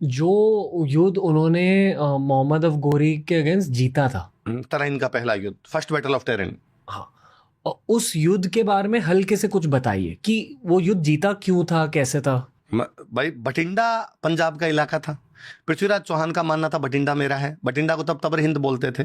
जो युद्ध उन्होंने मोहम्मद अफ गोरी के अगेंस्ट जीता था। तराइन का पहला युद्ध, फर्स्ट बैटल ऑफ टेरिन। हाँ, और उस युद्ध के बारे में हल्के से कुछ बताइए कि वो युद्ध जीता क्यों था, कैसे था। भाई बठिंडा पंजाब का इलाका था। पृथ्वीराज चौहान का मानना था बठिंडा मेरा है। बठिंडा को तब तबर हिंद बोलते थे।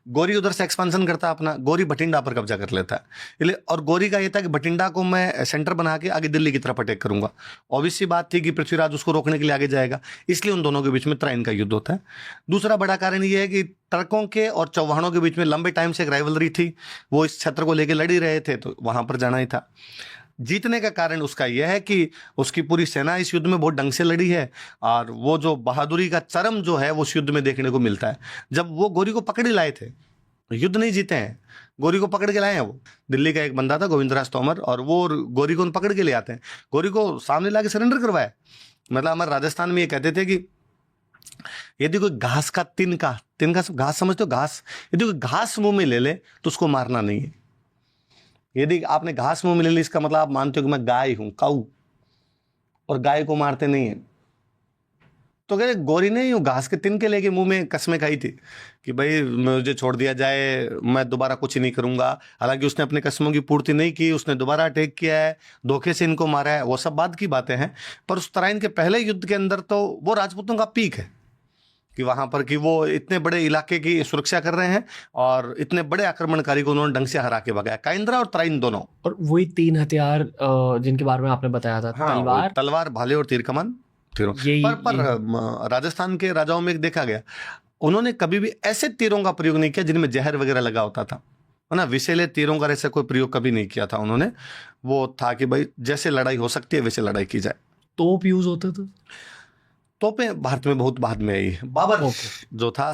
गोरी उधर से एक्सपांसन करता अपना, गोरी बठिंडा पर कब्जा कर लेता है। इसलिए और गोरी का ये था कि बठिंडा को मैं सेंटर बना के आगे दिल्ली की तरफ अटैक करूंगा। ऑब्वियस सी बात थी कि पृथ्वीराज उसको रोकने के लिए आगे जाएगा, इसलिए उन दोनों के बीच में तराइन का युद्ध होता है। दूसरा बड़ा कारण ये है कि टर्कों के और चौहानों के बीच में लंबे टाइम से एक राइवलरी थी। वो इस क्षेत्र को लेकर लड़ ही रहे थे, तो वहां पर जाना ही था। जीतने का कारण उसका यह है कि उसकी पूरी सेना इस युद्ध में बहुत ढंग से लड़ी है, और वो जो बहादुरी का चरम जो है वो उस युद्ध में देखने को मिलता है। जब वो गोरी को पकड़ ही लाए थे, युद्ध नहीं जीते हैं, गोरी को पकड़ के लाए हैं। वो दिल्ली का एक बंदा था गोविंदराज तोमर, और वो गोरी को पकड़ के ले आते हैं। गोरी को सामने ला के सरेंडर करवाया। मतलब हमारे राजस्थान में ये कहते थे कि यदि कोई घास का तिन का घास समझते हो, घास, यदि कोई घास मुंह में ले ले तो उसको मारना नहीं है। यदि आपने घास मुंह में ले ली, इसका मतलब आप मानते हो कि मैं गाय हूं, काऊ, और गाय को मारते नहीं है। तो कह गोरी ने यूं घास के तिनके लेके मुंह में कसमें खाई थी कि भाई मुझे छोड़ दिया जाए, मैं दोबारा कुछ नहीं करूंगा। हालांकि उसने अपने कसमों की पूर्ति नहीं की, उसने दोबारा अटैक किया है, धोखे से इनको मारा है, वो सब बात की बातें हैं। पर उस तराइन के पहले युद्ध के अंदर तो वो राजपूतों का पीक है कि वहां पर कि वो इतने बड़े इलाके की सुरक्षा कर रहे हैं और इतने बड़े आक्रमणकारी को उन्होंने ढंग से हरा के भगाया, काइंद्रा और तराइन दोनों। और वही 3 हथियार जिनके बारे में आपने बताया था, हाँ, तलवार, तलवार, भाले और तीर कमान, तीरों। पर राजस्थान के राजाओं में एक देखा गया, उन्होंने कभी भी ऐसे तीरों का प्रयोग नहीं किया जिनमें जहर वगैरह लगा होता था, है ना। विषैले तीरों का ऐसा कोई प्रयोग कभी नहीं किया था उन्होंने। वो था कि भाई जैसे लड़ाई हो सकती है वैसे लड़ाई की जाए। तोप यूज होता था। तोपें भारत में बहुत बाद में आई। बाबर जो था